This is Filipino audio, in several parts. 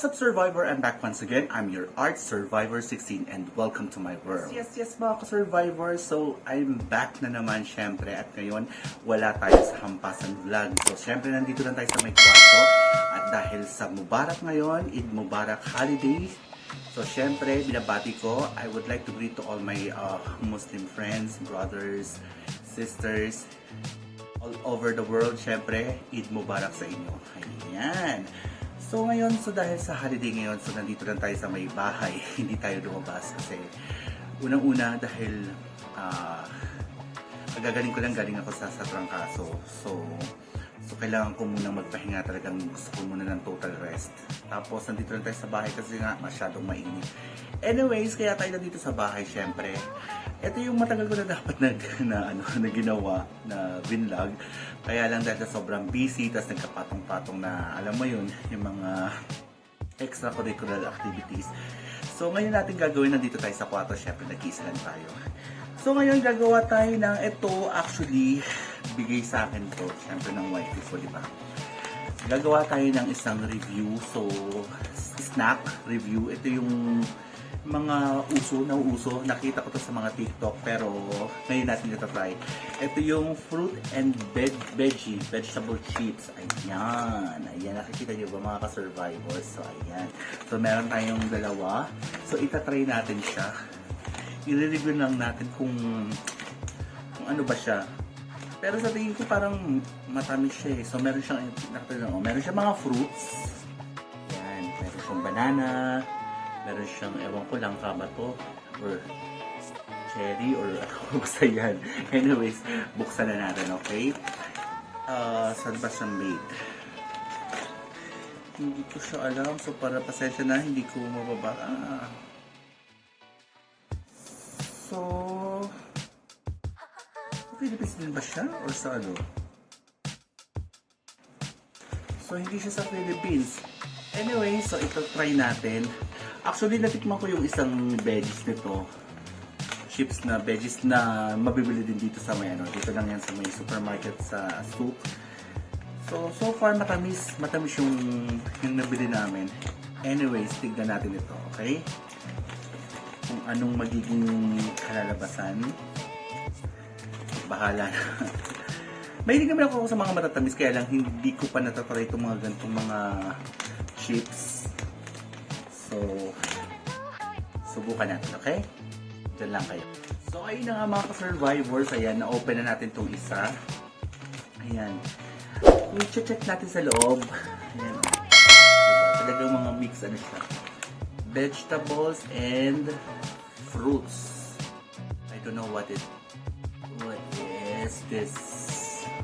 What's up, Survivor? I'm back once again. I'm your Art Survivor 16 and welcome to my world. Yes, mga ka-Survivor. So, I'm back na naman syempre at ngayon wala tayo sa Hampasan Vlog. So, syempre nandito lang tayo sa may kwarto at dahil sa Mubarak ngayon, Eid Mubarak holiday. So, syempre, binabati ko, I would like to greet to all my Muslim friends, brothers, sisters, all over the world. Syempre, Eid Mubarak sa inyo. Ayan. So ngayon, dahil sa holiday ngayon, so nandito lang tayo sa may bahay. Hindi tayo lumabas kasi unang-una dahil galing ako sa trangkaso. So kailangan ko munang magpahinga, talagang gusto ko muna ng total rest. Tapos nandito lang tayo sa bahay kasi nga masyadong mainit. Anyways, kaya tayo nandito sa bahay syempre. Ito yung matagal ko na dapat na ginawa na vlog. Kaya lang dahil sa sobrang busy, tapos nagkapatong-patong na, alam mo yun, yung mga extracurricular activities. So ngayon natin gagawin, nandito tayo sa kwarto, syempre nag-iisa lang tayo. So ngayon gagawa tayo ng ito, actually, bigay sa akin to, syempre ng wife ko, di ba? Gagawa tayo ng isang review, so snack review. Ito yung mga nauuso. Nakita ko to sa mga TikTok pero ngayon natin ito try. Ito yung fruit and vegetable chips. Ayan. Nakikita nyo ba mga ka-survivors? So ayan. So meron tayong dalawa. So itatry natin siya. I-review lang natin kung ano ba siya. Pero sa tingin ko parang matamis siya eh. So meron siyang mga fruits. Ayan. Meron siyang banana. Meron siyang, ewan ko lang ba to, or cherry, or ano basta yan. Anyways, buksan na natin, okay? Saan ba siyang made? Hindi ko siya alam, so para pasensya na, hindi ko mababa. So, Philippines din ba siya? Or sa ano? So, hindi siya sa Philippines. Anyway, so ito try natin. Actually, natikman ko yung isang veggies nito. Chips na veggies na mabibili din dito sa may dito lang yan sa may supermarket sa Souq. So far matamis yung nabili namin. Anyways, tignan natin ito, okay? Kung anong magiging kalalabasan. Bahala na. Mahilig naman ako sa mga matatamis, kaya lang hindi ko pa natatry itong mga ganitong mga chips. So, subukan natin, okay? Diyan lang kayo. So, ayun na nga mga ka-survivors. Ayan, na-open na natin itong isa. Ayan. I-check natin sa loob. Ayan. Diba? Talagang mga mix, ano siya. Vegetables and fruits. I don't know what is this.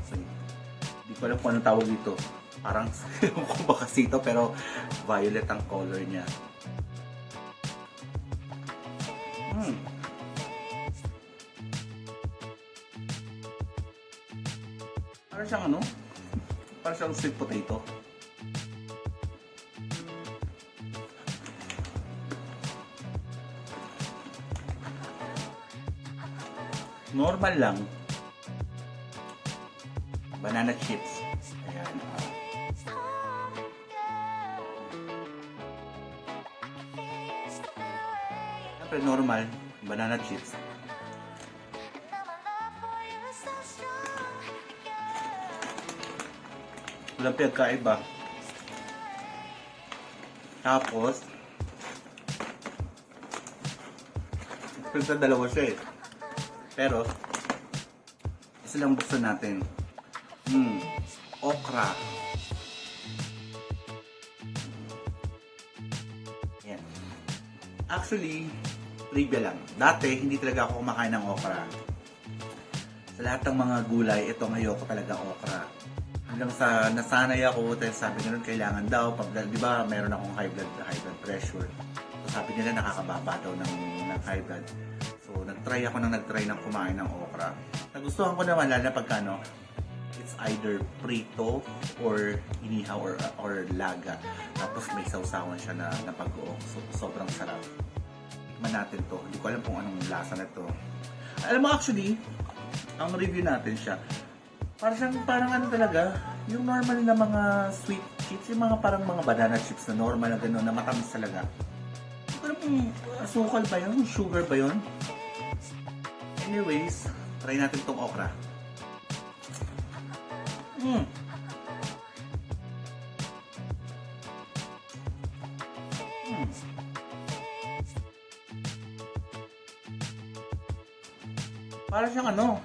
So, hindi ko alam kung anong tawag dito. Parang, kung baka sito, pero violet ang color niya. Parang siyang parang siyang sweet potato. Normal lang. Banana chips. Ayan. Siyempre normal. Banana chips. Walang pinagkaiba. Tapos, sa dalawa siya eh. Pero, isa lang buksan natin. Okra. Yan. Actually, trivia lang. Dati, hindi talaga ako kumakain ng okra. Sa lahat ng mga gulay, ito ayoko talaga okra. Hanggang sa nasanay ako, dahil sabi nila kailangan daw, di ba mayroon akong high blood pressure. So sabi nila nakakababa daw ng high blood. So nagtry ng kumain ng okra. Nagustuhan ko naman, lalo na pagka it's either prito or inihaw or laga. Tapos may sausawan siya na pag-uong. So sobrang sarap. Tikman natin to. Hindi ko alam kung anong lasa na to. Alam mo actually, ang review natin siya, parang ano talaga, yung normal na mga sweet chips, yung mga parang mga banana chips na normal na gano'n, na matamis talaga. Hindi ko alam kung asukal ba yun, sugar ba yun. Anyways, try natin tong okra. Mm. Mm. Para siyang ano,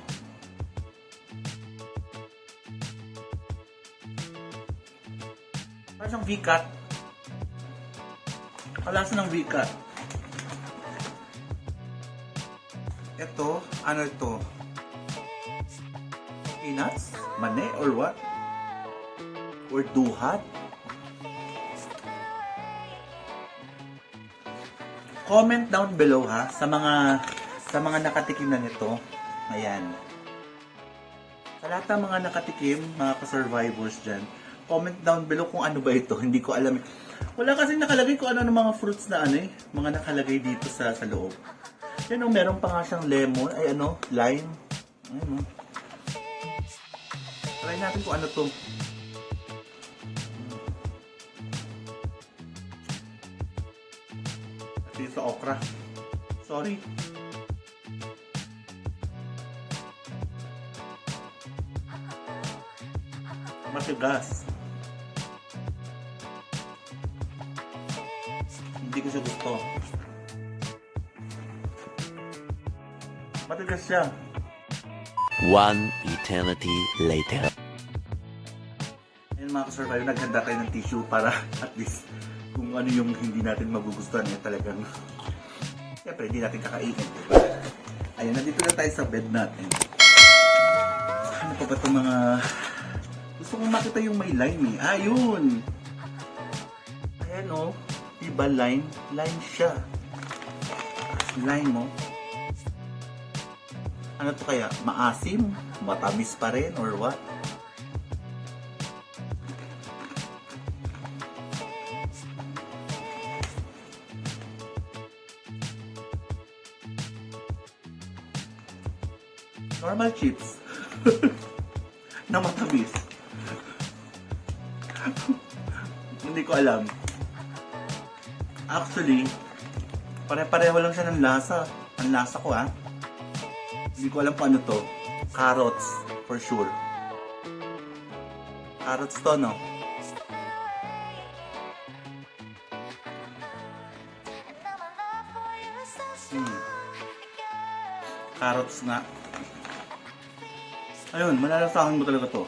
para siyang V-cut. Kalasa ng V-cut. Ito, ano ito? Peanuts? Mani or what? Or duhat? Comment down below ha sa mga nakatikim na nito. Ayan. Sa lahat ng mga nakatikim, mga ka-survivors dyan, comment down below kung ano ba ito. Hindi ko alam. Wala kasing nakalagay kung ano ng mga fruits na ano mga nakalagay dito sa loob. Yan o, meron pa nga siyang lemon, ay ano, lime. Ayun o. Try natin kung ano to. At sa okra. Sorry. Matigas. Hindi ko siya gusto. Matigas siya. One eternity later. Ayun mga ka-survive, naghanda tayo ng tissue para at least kung ano yung hindi natin magugustuhan talagang siyempre hindi natin kakainin, diba? Ayun, nandito na tayo sa bed natin. Ano pa ba itong mga gusto kong makita yung may lime eh. Ayun! Ayan o, diba lime? Lime siya. Lime mo. Ano to kaya? Maasim? Matamis pa rin? Or what? Normal chips. Na matamis. Hindi ko alam. Actually, pare-pareho lang siya ng lasa. Ang lasa ko Hindi ko alam kung ano to. Carrots, for sure. Carrots to, no? Carrots nga. Ayun, malalasahan mo talaga to.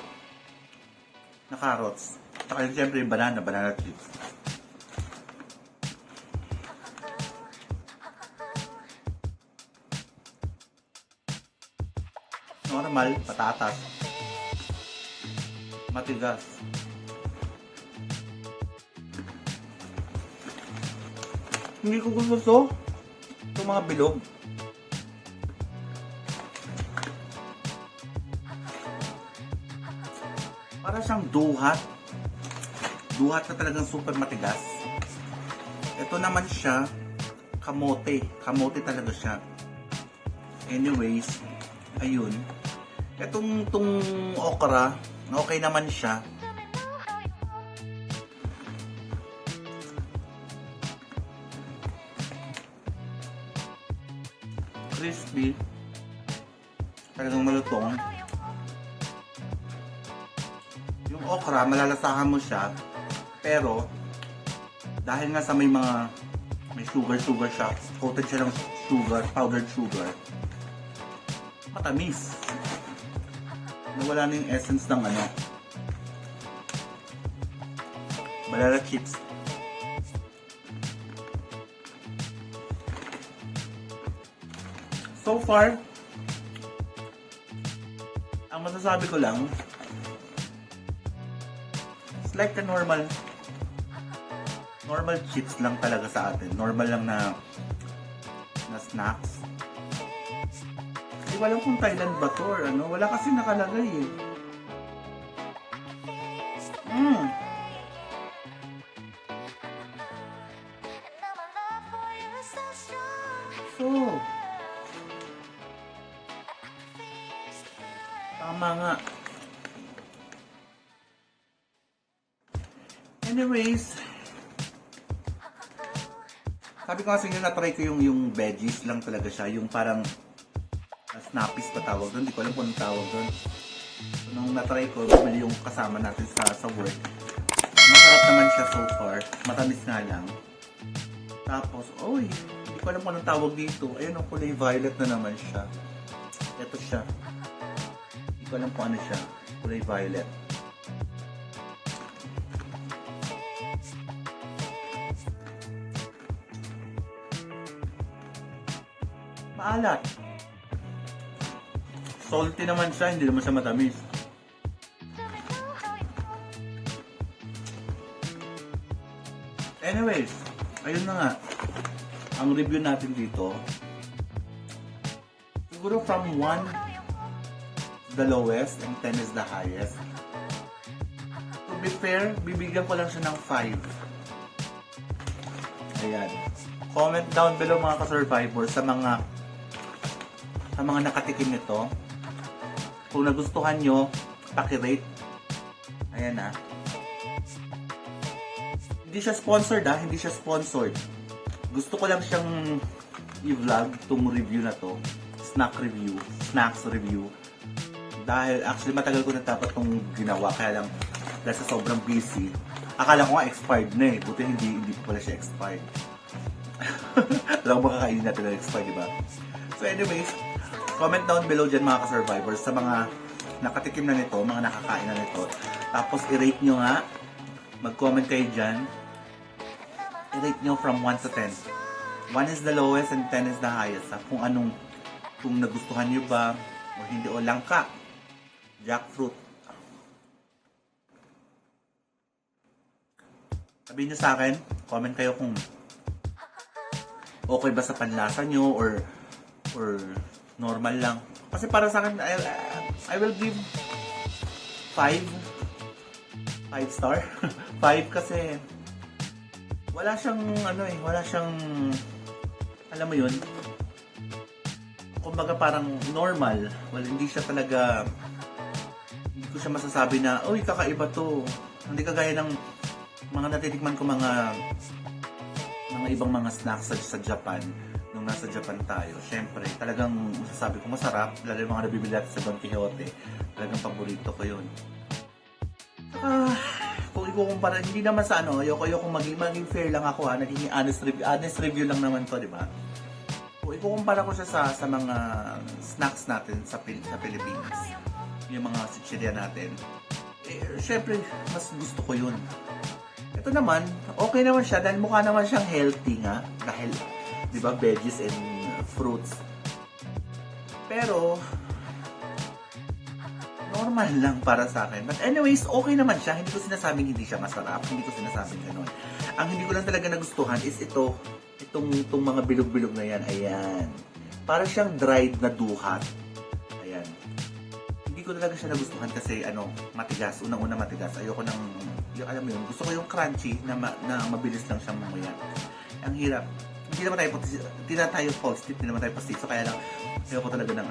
Na carrots. Saka yun, siyempre yung banana chips. Normal, patatas. Matigas. Hindi ko gusto itong mga bilog. Para siyang duhat. Duhat na talagang super matigas. Ito naman siya, kamote. Kamote talaga siya. Anyways, ayun. Itong okra, okay naman siya. Crispy. Talagang malutong. Yung okra, malalasahan mo siya. Pero, dahil nga sa may sugar siya, coated siya ng sugar, powdered sugar, matamis. Nawala na yung essence ng banana chips. So far, ang masasabi ko lang, it's like a normal chips lang talaga sa atin. Normal lang na snacks. Hindi ko alam kung Thailand ba to or ano. Wala kasi nakalagay eh. So, tama nga. Anyways, sabi ko kasi na-try ko yung veggies lang talaga siya. Yung parang snappies pa tawag doon. Hindi ko alam kung anong tawag doon. So, nung na-try ko, bumili yung kasama natin sa work. Masarap naman siya so far. Matamis nga lang. Tapos, hindi ko alam kung anong tawag dito. Ayun, ang kulay violet na naman siya. Ito siya. Hindi ko alam kung ano siya. Kulay violet. Maalat. Salty naman siya, hindi naman siya matamis. Anyways, ayun na nga. Ang review natin dito, siguro from 1 the lowest and 10 is the highest. To be fair, bibigyan ko lang siya ng 5. Ayan. Comment down below mga ka-survivors sa mga nakatikim nito. Kung nagustuhan nyo, paki-rate. Ayan na. Hindi siya sponsored hindi siya sponsored. Gusto ko lang siyang i-vlog itong review na to. Snacks review. Dahil actually matagal ko na dapat itong ginawa, kaya lang dahil sa sobrang busy. Akala ko nga expired na eh. Buti hindi pala siya expired. Alam mo makakainin natin na expired, diba? So anyways, comment down below dyan mga ka-survivors sa mga nakatikim na nito, mga nakakain na nito. Tapos i-rate nyo nga. Mag-comment kayo dyan. I-rate nyo from 1 to 10. 1 is the lowest and 10 is the highest. Kung nagustuhan nyo ba o hindi, o langka, jackfruit. Sabihin nyo sa akin, comment kayo kung okay ba sa panlasa nyo or normal lang. Kasi para sa akin, I will give 5 star. 5 kasi wala siyang alam mo yun, kumbaga parang normal. Hindi siya talaga, hindi ko siya masasabi na kakaiba to. Hindi kagaya ng mga natitikman ko mga ibang mga snacks sa Japan. Nung nasa Japan tayo, syempre talagang masasabi ko masarap, lalo yung mga nabibili natin sa Don Quixote. Talagang paborito ko yun. Kung ikukumpara, hindi naman sa ayoko maging fair lang ako naging honest review lang naman to, di ba? Kung ikukumpara ko siya sa mga snacks natin sa Pilipinas, yung mga chichirya natin, syempre mas gusto ko yun. Ito naman, okay naman siya dahil mukha naman siyang healthy nga, dahil di ba, veggies and fruits. Pero normal lang para sa akin. But anyways, okay naman siya. Hindi ko sinasabing hindi siya masarap. Hindi ko sinasabing gano'n. Ang hindi ko lang talaga nagustuhan is itong mga bilog-bilog na yan. Ayan. Para siyang dried na duhat. Ayan. Hindi ko talaga siya nagustuhan kasi matigas. Unang-una matigas. Ayoko alam mo yun, gusto ko yung crunchy na mabilis lang siyang mamaya. Ang hirap. Hindi naman tayo positive, hindi naman tayo positive. So kaya lang, ayoko talaga ng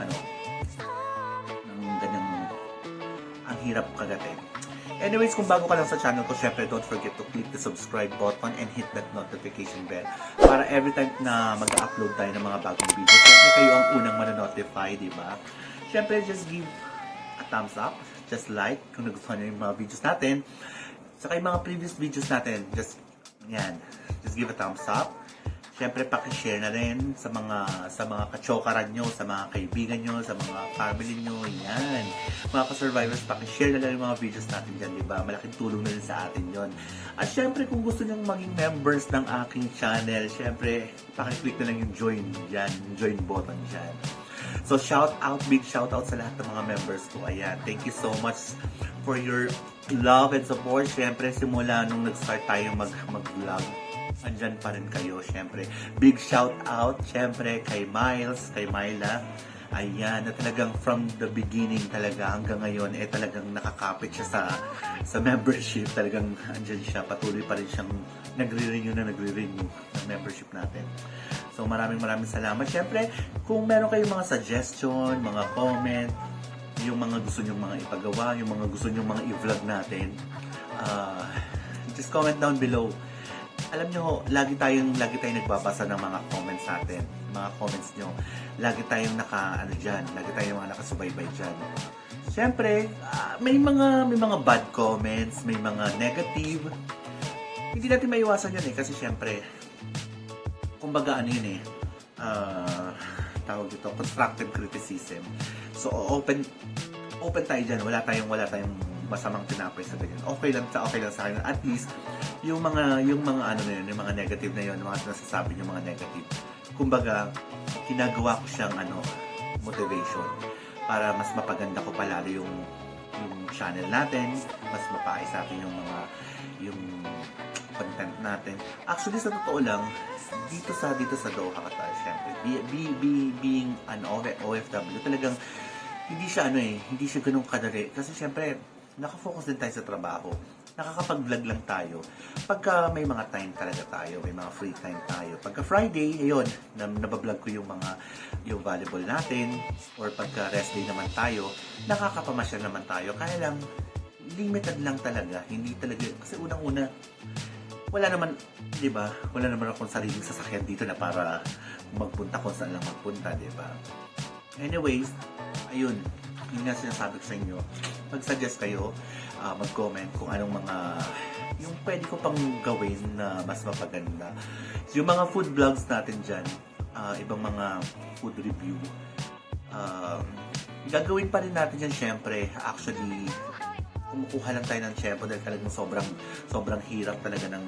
ganyang ang hirap kagatin. Anyways, kung bago ka lang sa channel ko, syempre don't forget to click the subscribe button and hit that notification bell para every time na mag-upload tayo ng mga bagong videos, syempre kayo ang unang manonotify, di ba? Syempre, just give a thumbs up, just like kung nagustuhan nyo yung mga videos natin. Saka yung mga previous videos natin, just give a thumbs up. Siyempre, paki-share na rin sa mga kachokaran nyo, sa mga kaibigan nyo, sa mga family nyo, yan. Mga ka-survivors, paki-share na lang yung mga videos natin dyan, di ba? Malaking tulong na rin sa atin yon. At siyempre, kung gusto nyo maging members ng aking channel, siyempre, paki-click na lang yung join dyan, yung join button dyan. So, big shout out sa lahat ng mga members ko. Ayan, thank you so much for your love and support. Siyempre, simula nung nag-start tayo mag-vlog, andyan pa rin kayo, syempre. Big shout out, syempre, kay Miles, kay Myla. Ayan, na talagang from the beginning talaga hanggang ngayon, talagang nakakapit siya sa membership. Talagang andyan siya, patuloy pa rin siyang nagre-renew ng membership natin. So, maraming salamat. Syempre, kung meron kayong mga suggestion, mga comment, yung mga gusto nyong mga ipagawa, yung mga gusto nyong mga i-vlog natin, just comment down below. Alam nyo, lagi tayong nagbabasa ng mga comments natin, mga comments nyo. Lagi tayong lagi tayong nakasubaybay dyan. Siyempre, may mga bad comments, may mga negative. Hindi natin maiwasan yun kasi siyempre, kumbaga yun tawag dito, constructive criticism. So, open tayo dyan. Wala tayong masamang tinapay sa ganyan. Okay lang sa akin. At least, yung mga yung mga negative na yun, mga nasasabi yung mga negative. Kumbaga, ginagawa ko siyang motivation para mas mapaganda ko palalo yung channel natin, mas mapaayos sa atin yung content natin. Actually, sa totoo lang, dito sa Doha, Qatar, syempre, being an OFW, talagang hindi siya ganun kadali. Kasi syempre, nakafocus din tayo sa trabaho. Nakakapag-vlog lang tayo. Pagka may mga time talaga tayo, may mga free time tayo. Pagka Friday, ayun, nabablog ko yung volleyball natin. Or pagka rest day naman tayo, nakakapamasyal naman tayo. Kaya lang, limited lang talaga. Hindi talaga, kasi unang-una, wala naman, di ba? Wala naman akong sariling sasakyan dito na para magpunta kung saan lang magpunta, di ba? Anyways, ayun, yun nga sinasabi ko sa inyo. Mag-suggest kayo, mag-comment kung anong yung pwede ko pang gawin na mas mapaganda. Yung mga food vlogs natin dyan, ibang mga food review, gagawin pa rin natin yan syempre. Actually, kumukuha lang tayo ng tempo dahil talagang sobrang hirap talaga ng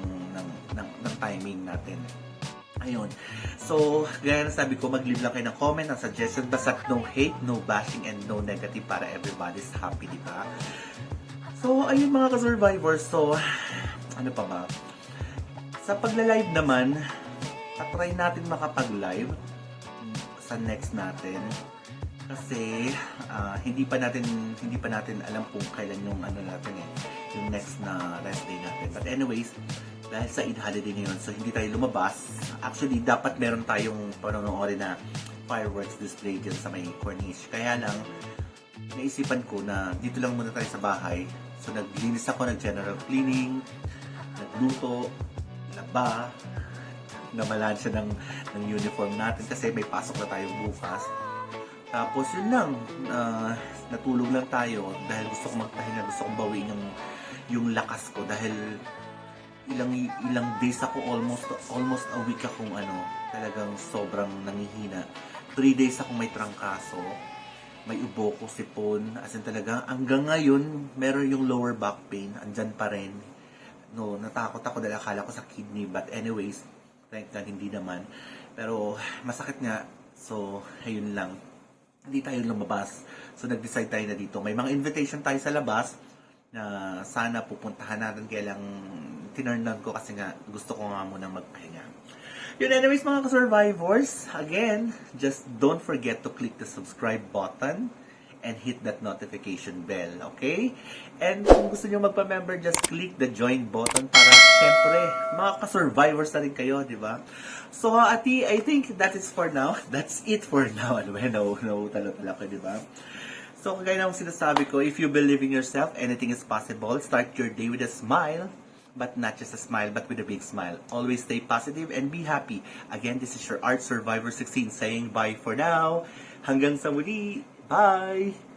timing natin. Ayun. So, gaya na sabi ko, mag-leave lang kayo ng comment, ng suggestion, basta no hate, no bashing, and no negative para everybody's happy, di ba? So, ayun mga ka-survivors. So, ano pa ba? Sa pagla-live naman, tatry natin makapag-live sa next natin. Kasi, hindi pa natin alam kung kailan yung yung next na rest day natin. But anyways, dahil sa Eid holiday ngayon, so hindi tayo lumabas. Actually, dapat meron tayong panonoorin na fireworks display dyan sa may corniche. Kaya lang, naisipan ko na dito lang muna tayo sa bahay. So, naglinis ako, nag-general cleaning, nagluto, laba, namalan siya ng uniform natin kasi may pasok na tayo bukas. Tapos, yun lang, natulog lang tayo dahil gusto kong magpahinga, gusto kong bawiin yung lakas ko dahil ilang days ako, almost a week akong talagang sobrang nangihina. 3 days akong may trangkaso, may ubo ko, sipon, as in talaga, hanggang ngayon, meron yung lower back pain, andyan pa rin. No, natakot ako dahil akala ko sa kidney, but anyways, thank God, hindi naman. Pero, masakit nga, so, ayun lang. Hindi tayo lumabas. So, nag-decide tayo na dito. May mga invitation tayo sa labas, na sana pupuntahan natin, kaya lang tinurnan ko kasi nga gusto ko nga munang magpahinga. Yun, anyways mga ka-survivors, again, just don't forget to click the subscribe button and hit that notification bell, okay? And kung gusto nyo magpa-member, just click the join button para syempre mga ka-survivors na rin kayo, di ba? So, Ati, I think that is for now. That's it for now. Ano ba? No, talo-talo ko, di ba? So, kagaya ng sinasabi ko, if you believe in yourself, anything is possible. Start your day with a smile, but not just a smile, but with a big smile. Always stay positive and be happy. Again, this is your Art Survivor 16 saying bye for now. Hanggang sa muli. Bye!